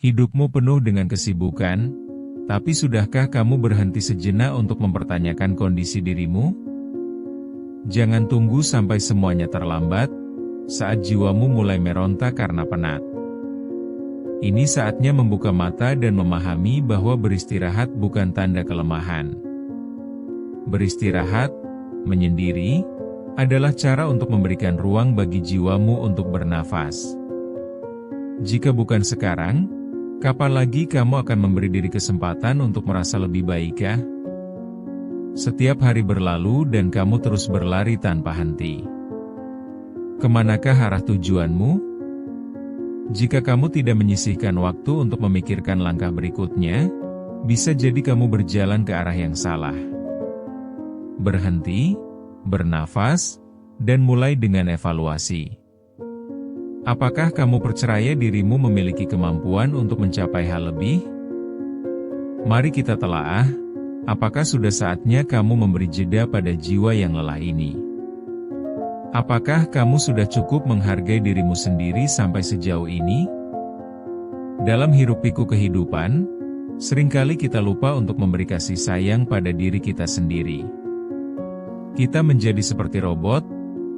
Hidupmu penuh dengan kesibukan, tapi sudahkah kamu berhenti sejenak untuk mempertanyakan kondisi dirimu? Jangan tunggu sampai semuanya terlambat, saat jiwamu mulai meronta karena penat. Ini saatnya membuka mata dan memahami bahwa beristirahat bukan tanda kelemahan. Beristirahat, menyendiri, adalah cara untuk memberikan ruang bagi jiwamu untuk bernafas. Jika bukan sekarang, kapan lagi kamu akan memberi diri kesempatan untuk merasa lebih baikkah? Setiap hari berlalu dan kamu terus berlari tanpa henti. Kemanakah arah tujuanmu? Jika kamu tidak menyisihkan waktu untuk memikirkan langkah berikutnya, bisa jadi kamu berjalan ke arah yang salah. Berhenti, bernafas, dan mulai dengan evaluasi. Apakah kamu percaya dirimu memiliki kemampuan untuk mencapai hal lebih? Mari kita telaah, apakah sudah saatnya kamu memberi jeda pada jiwa yang lelah ini? Apakah kamu sudah cukup menghargai dirimu sendiri sampai sejauh ini? Dalam hiruk-pikuk kehidupan, seringkali kita lupa untuk memberi kasih sayang pada diri kita sendiri. Kita menjadi seperti robot,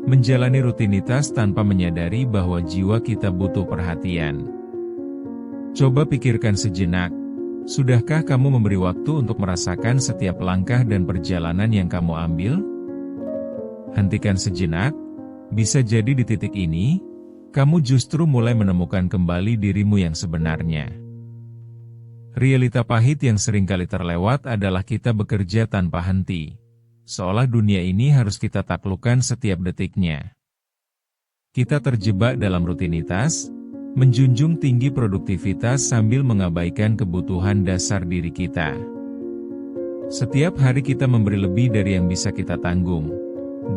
menjalani rutinitas tanpa menyadari bahwa jiwa kita butuh perhatian. Coba pikirkan sejenak, sudahkah kamu memberi waktu untuk merasakan setiap langkah dan perjalanan yang kamu ambil? Hentikan sejenak, bisa jadi di titik ini, kamu justru mulai menemukan kembali dirimu yang sebenarnya. Realita pahit yang seringkali terlewat adalah kita bekerja tanpa henti. Seolah dunia ini harus kita taklukkan setiap detiknya. Kita terjebak dalam rutinitas, menjunjung tinggi produktivitas sambil mengabaikan kebutuhan dasar diri kita. Setiap hari kita memberi lebih dari yang bisa kita tanggung.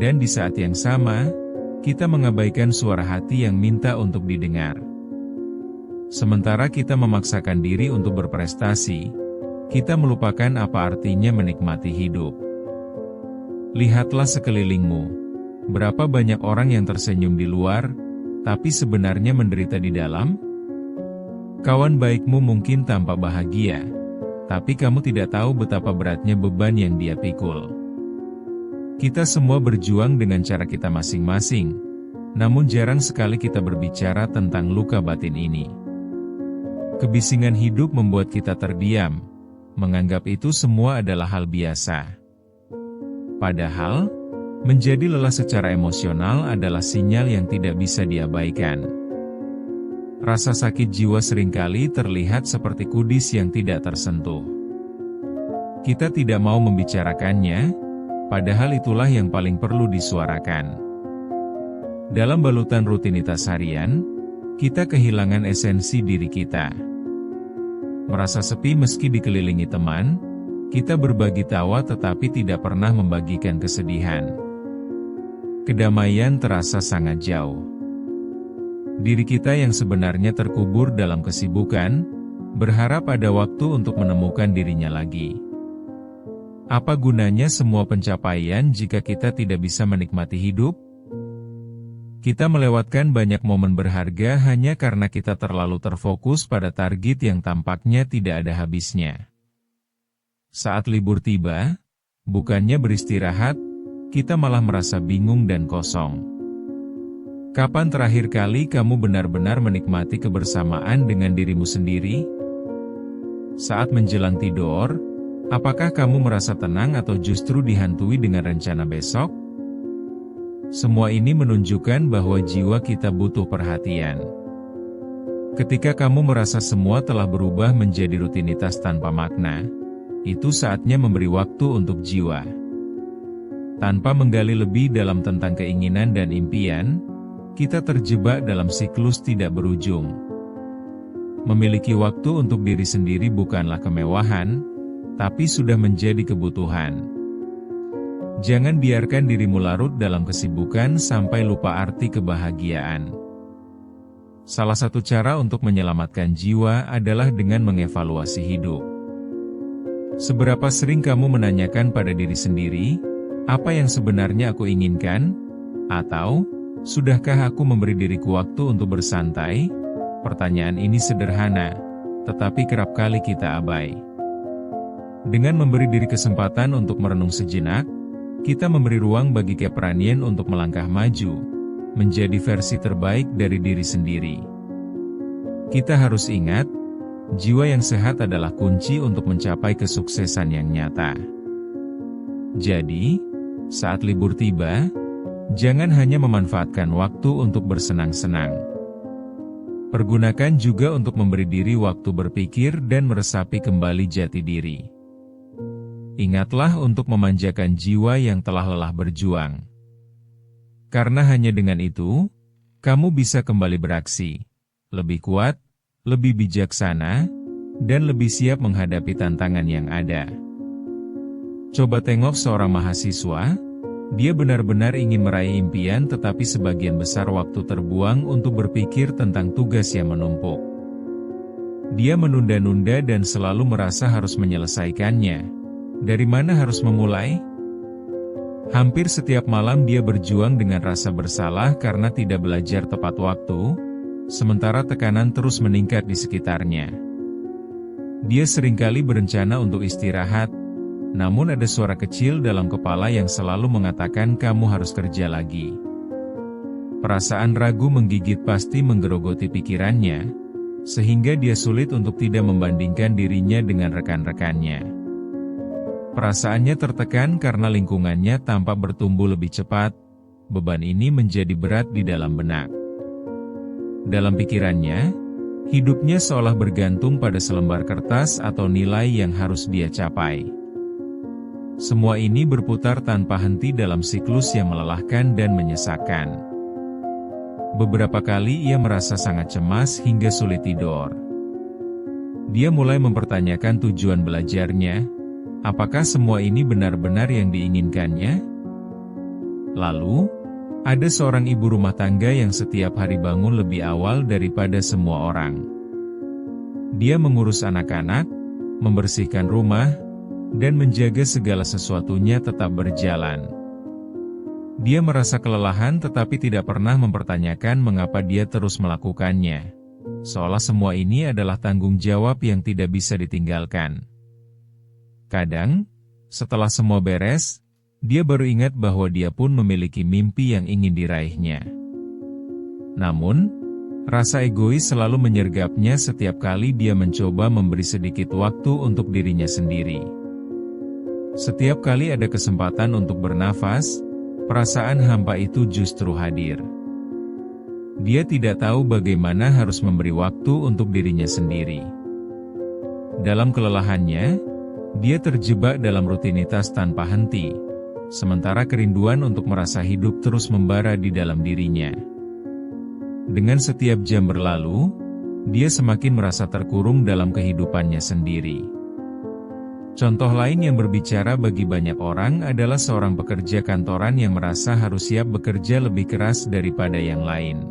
Dan di saat yang sama, kita mengabaikan suara hati yang minta untuk didengar. Sementara kita memaksakan diri untuk berprestasi, kita melupakan apa artinya menikmati hidup. Lihatlah sekelilingmu, berapa banyak orang yang tersenyum di luar, tapi sebenarnya menderita di dalam? Kawan baikmu mungkin tampak bahagia, tapi kamu tidak tahu betapa beratnya beban yang dia pikul. Kita semua berjuang dengan cara kita masing-masing, namun jarang sekali kita berbicara tentang luka batin ini. Kebisingan hidup membuat kita terdiam, menganggap itu semua adalah hal biasa. Padahal, menjadi lelah secara emosional adalah sinyal yang tidak bisa diabaikan. Rasa sakit jiwa seringkali terlihat seperti kudis yang tidak tersentuh. Kita tidak mau membicarakannya, padahal itulah yang paling perlu disuarakan. Dalam balutan rutinitas harian, kita kehilangan esensi diri kita. Merasa sepi meski dikelilingi teman, kita berbagi tawa tetapi tidak pernah membagikan kesedihan. Kedamaian terasa sangat jauh. Diri kita yang sebenarnya terkubur dalam kesibukan, berharap ada waktu untuk menemukan dirinya lagi. Apa gunanya semua pencapaian jika kita tidak bisa menikmati hidup? Kita melewatkan banyak momen berharga hanya karena kita terlalu terfokus pada target yang tampaknya tidak ada habisnya. Saat libur tiba, bukannya beristirahat, kita malah merasa bingung dan kosong. Kapan terakhir kali kamu benar-benar menikmati kebersamaan dengan dirimu sendiri? Saat menjelang tidur, apakah kamu merasa tenang atau justru dihantui dengan rencana besok? Semua ini menunjukkan bahwa jiwa kita butuh perhatian. Ketika kamu merasa semua telah berubah menjadi rutinitas tanpa makna, itu saatnya memberi waktu untuk jiwa. Tanpa menggali lebih dalam tentang keinginan dan impian, kita terjebak dalam siklus tidak berujung. Memiliki waktu untuk diri sendiri bukanlah kemewahan, tapi sudah menjadi kebutuhan. Jangan biarkan dirimu larut dalam kesibukan sampai lupa arti kebahagiaan. Salah satu cara untuk menyelamatkan jiwa adalah dengan mengevaluasi hidup. Seberapa sering kamu menanyakan pada diri sendiri, apa yang sebenarnya aku inginkan? Atau, sudahkah aku memberi diriku waktu untuk bersantai? Pertanyaan ini sederhana, tetapi kerap kali kita abai. Dengan memberi diri kesempatan untuk merenung sejenak, kita memberi ruang bagi keberanian untuk melangkah maju, menjadi versi terbaik dari diri sendiri. Kita harus ingat, jiwa yang sehat adalah kunci untuk mencapai kesuksesan yang nyata. Jadi, saat libur tiba, jangan hanya memanfaatkan waktu untuk bersenang-senang. Pergunakan juga untuk memberi diri waktu berpikir dan meresapi kembali jati diri. Ingatlah untuk memanjakan jiwa yang telah lelah berjuang. Karena hanya dengan itu, kamu bisa kembali beraksi, lebih kuat, lebih bijaksana, dan lebih siap menghadapi tantangan yang ada. Coba tengok seorang mahasiswa, dia benar-benar ingin meraih impian tetapi sebagian besar waktu terbuang untuk berpikir tentang tugas yang menumpuk. Dia menunda-nunda dan selalu merasa harus menyelesaikannya. Dari mana harus memulai? Hampir setiap malam dia berjuang dengan rasa bersalah karena tidak belajar tepat waktu, sementara tekanan terus meningkat di sekitarnya. Dia seringkali berencana untuk istirahat, namun ada suara kecil dalam kepala yang selalu mengatakan kamu harus kerja lagi. Perasaan ragu menggigit pasti menggerogoti pikirannya, sehingga dia sulit untuk tidak membandingkan dirinya dengan rekan-rekannya. Perasaannya tertekan karena lingkungannya tampak bertumbuh lebih cepat, beban ini menjadi berat di dalam benak. Dalam pikirannya, hidupnya seolah bergantung pada selembar kertas atau nilai yang harus dia capai. Semua ini berputar tanpa henti dalam siklus yang melelahkan dan menyesakkan. Beberapa kali ia merasa sangat cemas hingga sulit tidur. Dia mulai mempertanyakan tujuan belajarnya. Apakah semua ini benar-benar yang diinginkannya? Lalu, ada seorang ibu rumah tangga yang setiap hari bangun lebih awal daripada semua orang. Dia mengurus anak-anak, membersihkan rumah, dan menjaga segala sesuatunya tetap berjalan. Dia merasa kelelahan tetapi tidak pernah mempertanyakan mengapa dia terus melakukannya. Seolah semua ini adalah tanggung jawab yang tidak bisa ditinggalkan. Kadang, setelah semua beres, dia baru ingat bahwa dia pun memiliki mimpi yang ingin diraihnya. Namun, rasa egois selalu menyergapnya setiap kali dia mencoba memberi sedikit waktu untuk dirinya sendiri. Setiap kali ada kesempatan untuk bernafas, perasaan hampa itu justru hadir. Dia tidak tahu bagaimana harus memberi waktu untuk dirinya sendiri. Dalam kelelahannya, dia terjebak dalam rutinitas tanpa henti, sementara kerinduan untuk merasa hidup terus membara di dalam dirinya. Dengan setiap jam berlalu, dia semakin merasa terkurung dalam kehidupannya sendiri. Contoh lain yang berbicara bagi banyak orang adalah seorang pekerja kantoran yang merasa harus siap bekerja lebih keras daripada yang lain.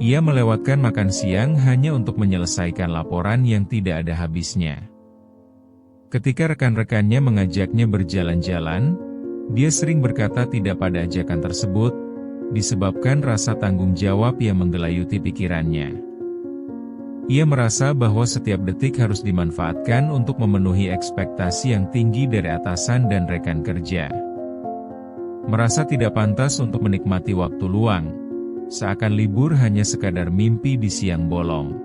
Ia melewatkan makan siang hanya untuk menyelesaikan laporan yang tidak ada habisnya. Ketika rekan-rekannya mengajaknya berjalan-jalan, dia sering berkata tidak pada ajakan tersebut, disebabkan rasa tanggung jawab yang menggelayuti pikirannya. Ia merasa bahwa setiap detik harus dimanfaatkan untuk memenuhi ekspektasi yang tinggi dari atasan dan rekan kerja. Merasa tidak pantas untuk menikmati waktu luang, seakan libur hanya sekadar mimpi di siang bolong.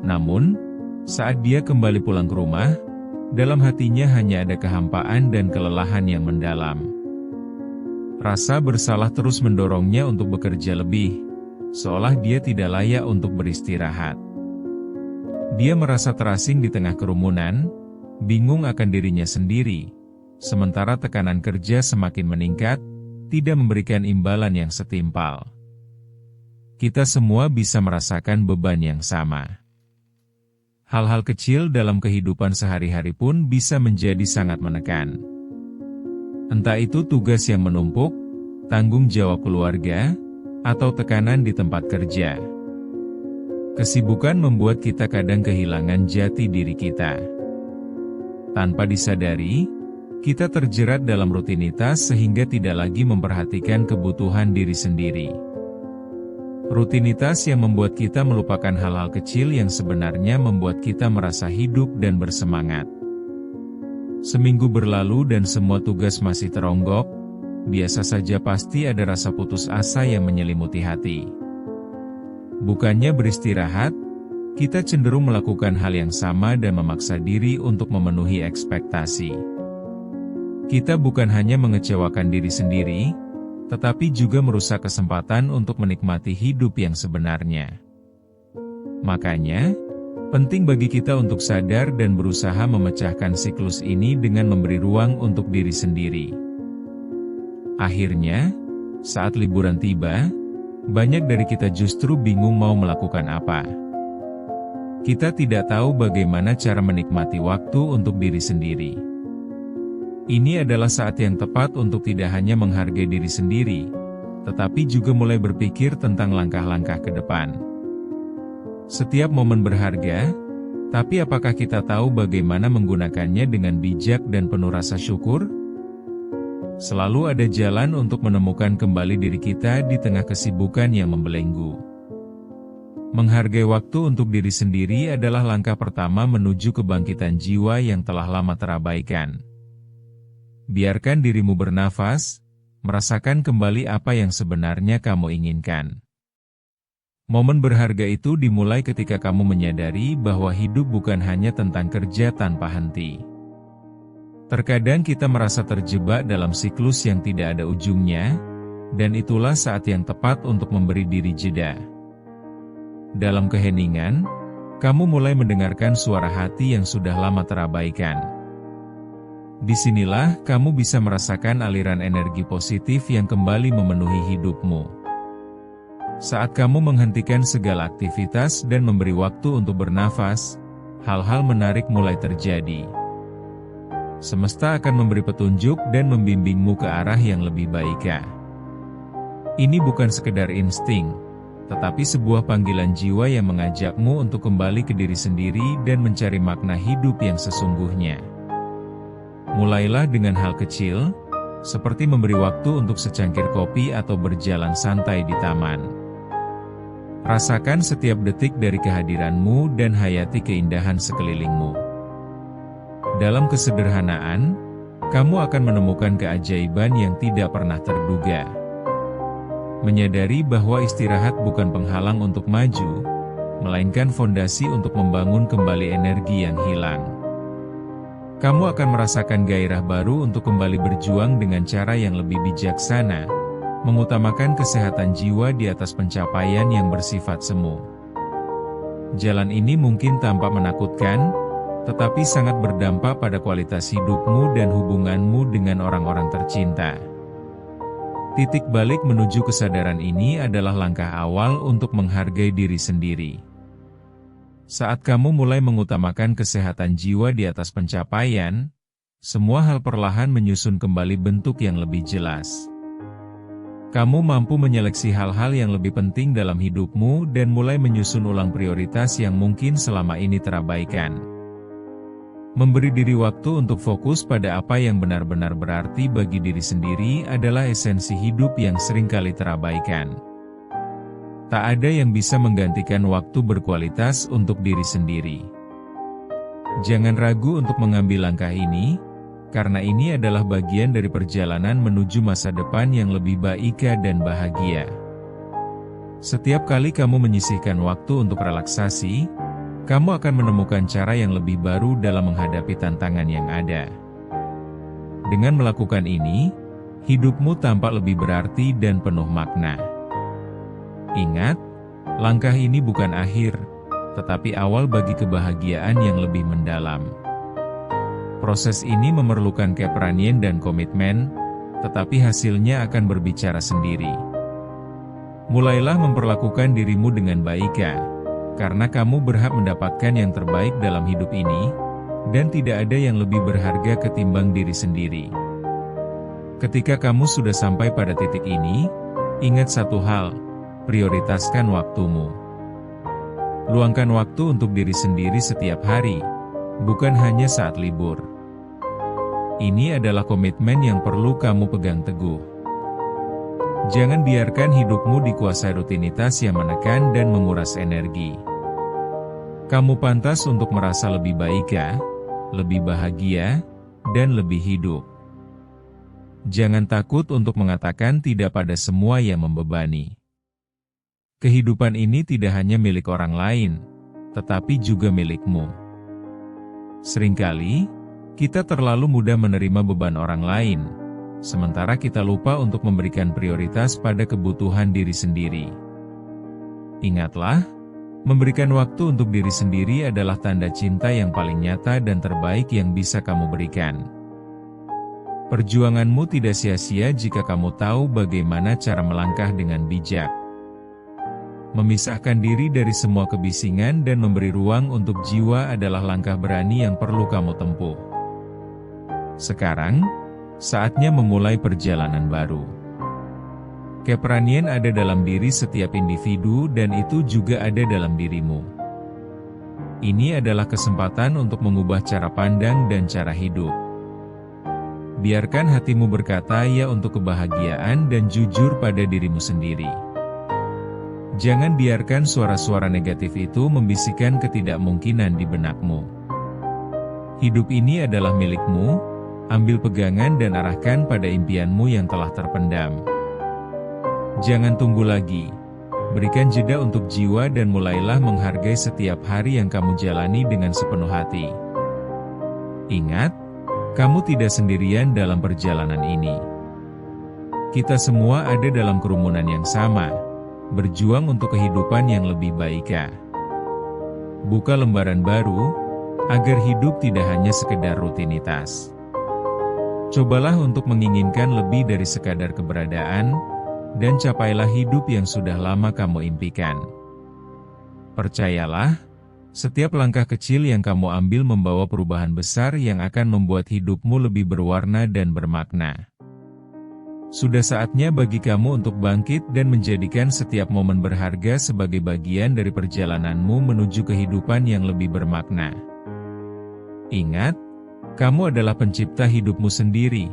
Namun, saat dia kembali pulang ke rumah, dalam hatinya hanya ada kehampaan dan kelelahan yang mendalam. Rasa bersalah terus mendorongnya untuk bekerja lebih, seolah dia tidak layak untuk beristirahat. Dia merasa terasing di tengah kerumunan, bingung akan dirinya sendiri, sementara tekanan kerja semakin meningkat, tidak memberikan imbalan yang setimpal. Kita semua bisa merasakan beban yang sama. Hal-hal kecil dalam kehidupan sehari-hari pun bisa menjadi sangat menekan. Entah itu tugas yang menumpuk, tanggung jawab keluarga, atau tekanan di tempat kerja. Kesibukan membuat kita kadang kehilangan jati diri kita. Tanpa disadari, kita terjerat dalam rutinitas sehingga tidak lagi memperhatikan kebutuhan diri sendiri. Rutinitas yang membuat kita melupakan hal-hal kecil yang sebenarnya membuat kita merasa hidup dan bersemangat. Seminggu berlalu dan semua tugas masih teronggok, biasa saja pasti ada rasa putus asa yang menyelimuti hati. Bukannya beristirahat, kita cenderung melakukan hal yang sama dan memaksa diri untuk memenuhi ekspektasi. Kita bukan hanya mengecewakan diri sendiri, tetapi juga merusak kesempatan untuk menikmati hidup yang sebenarnya. Makanya, penting bagi kita untuk sadar dan berusaha memecahkan siklus ini dengan memberi ruang untuk diri sendiri. Akhirnya, saat liburan tiba, banyak dari kita justru bingung mau melakukan apa. Kita tidak tahu bagaimana cara menikmati waktu untuk diri sendiri. Ini adalah saat yang tepat untuk tidak hanya menghargai diri sendiri, tetapi juga mulai berpikir tentang langkah-langkah ke depan. Setiap momen berharga, tapi apakah kita tahu bagaimana menggunakannya dengan bijak dan penuh rasa syukur? Selalu ada jalan untuk menemukan kembali diri kita di tengah kesibukan yang membelenggu. Menghargai waktu untuk diri sendiri adalah langkah pertama menuju kebangkitan jiwa yang telah lama terabaikan. Biarkan dirimu bernafas, merasakan kembali apa yang sebenarnya kamu inginkan. Momen berharga itu dimulai ketika kamu menyadari bahwa hidup bukan hanya tentang kerja tanpa henti. Terkadang kita merasa terjebak dalam siklus yang tidak ada ujungnya, dan itulah saat yang tepat untuk memberi diri jeda. Dalam keheningan, kamu mulai mendengarkan suara hati yang sudah lama terabaikan. Disinilah kamu bisa merasakan aliran energi positif yang kembali memenuhi hidupmu. Saat kamu menghentikan segala aktivitas dan memberi waktu untuk bernafas, hal-hal menarik mulai terjadi. Semesta akan memberi petunjuk dan membimbingmu ke arah yang lebih baik. Ini bukan sekedar insting, tetapi sebuah panggilan jiwa yang mengajakmu untuk kembali ke diri sendiri dan mencari makna hidup yang sesungguhnya. Mulailah dengan hal kecil, seperti memberi waktu untuk secangkir kopi atau berjalan santai di taman. Rasakan setiap detik dari kehadiranmu dan hayati keindahan sekelilingmu. Dalam kesederhanaan, kamu akan menemukan keajaiban yang tidak pernah terduga. Menyadari bahwa istirahat bukan penghalang untuk maju, melainkan fondasi untuk membangun kembali energi yang hilang. Kamu akan merasakan gairah baru untuk kembali berjuang dengan cara yang lebih bijaksana, mengutamakan kesehatan jiwa di atas pencapaian yang bersifat semu. Jalan ini mungkin tampak menakutkan, tetapi sangat berdampak pada kualitas hidupmu dan hubunganmu dengan orang-orang tercinta. Titik balik menuju kesadaran ini adalah langkah awal untuk menghargai diri sendiri. Saat kamu mulai mengutamakan kesehatan jiwa di atas pencapaian, semua hal perlahan menyusun kembali bentuk yang lebih jelas. Kamu mampu menyeleksi hal-hal yang lebih penting dalam hidupmu dan mulai menyusun ulang prioritas yang mungkin selama ini terabaikan. Memberi diri waktu untuk fokus pada apa yang benar-benar berarti bagi diri sendiri adalah esensi hidup yang seringkali terabaikan. Tak ada yang bisa menggantikan waktu berkualitas untuk diri sendiri. Jangan ragu untuk mengambil langkah ini, karena ini adalah bagian dari perjalanan menuju masa depan yang lebih baik dan bahagia. Setiap kali kamu menyisihkan waktu untuk relaksasi, kamu akan menemukan cara yang lebih baru dalam menghadapi tantangan yang ada. Dengan melakukan ini, hidupmu tampak lebih berarti dan penuh makna. Ingat, langkah ini bukan akhir, tetapi awal bagi kebahagiaan yang lebih mendalam. Proses ini memerlukan keberanian dan komitmen, tetapi hasilnya akan berbicara sendiri. Mulailah memperlakukan dirimu dengan baik, karena kamu berhak mendapatkan yang terbaik dalam hidup ini, dan tidak ada yang lebih berharga ketimbang diri sendiri. Ketika kamu sudah sampai pada titik ini, ingat satu hal, prioritaskan waktumu. Luangkan waktu untuk diri sendiri setiap hari, bukan hanya saat libur. Ini adalah komitmen yang perlu kamu pegang teguh. Jangan biarkan hidupmu dikuasai rutinitas yang menekan dan menguras energi. Kamu pantas untuk merasa lebih baik, lebih bahagia, dan lebih hidup. Jangan takut untuk mengatakan tidak pada semua yang membebani. Kehidupan ini tidak hanya milik orang lain, tetapi juga milikmu. Seringkali, kita terlalu mudah menerima beban orang lain, sementara kita lupa untuk memberikan prioritas pada kebutuhan diri sendiri. Ingatlah, memberikan waktu untuk diri sendiri adalah tanda cinta yang paling nyata dan terbaik yang bisa kamu berikan. Perjuanganmu tidak sia-sia jika kamu tahu bagaimana cara melangkah dengan bijak. Memisahkan diri dari semua kebisingan dan memberi ruang untuk jiwa adalah langkah berani yang perlu kamu tempuh. Sekarang, saatnya memulai perjalanan baru. Keberanian ada dalam diri setiap individu dan itu juga ada dalam dirimu. Ini adalah kesempatan untuk mengubah cara pandang dan cara hidup. Biarkan hatimu berkata ya untuk kebahagiaan dan jujur pada dirimu sendiri. Jangan biarkan suara-suara negatif itu membisikkan ketidakmungkinan di benakmu. Hidup ini adalah milikmu, ambil pegangan dan arahkan pada impianmu yang telah terpendam. Jangan tunggu lagi, berikan jeda untuk jiwa dan mulailah menghargai setiap hari yang kamu jalani dengan sepenuh hati. Ingat, kamu tidak sendirian dalam perjalanan ini. Kita semua ada dalam kerumunan yang sama, berjuang untuk kehidupan yang lebih baik. Buka lembaran baru, agar hidup tidak hanya sekedar rutinitas. Cobalah untuk menginginkan lebih dari sekadar keberadaan, dan capailah hidup yang sudah lama kamu impikan. Percayalah, setiap langkah kecil yang kamu ambil membawa perubahan besar yang akan membuat hidupmu lebih berwarna dan bermakna. Sudah saatnya bagi kamu untuk bangkit dan menjadikan setiap momen berharga sebagai bagian dari perjalananmu menuju kehidupan yang lebih bermakna. Ingat, kamu adalah pencipta hidupmu sendiri.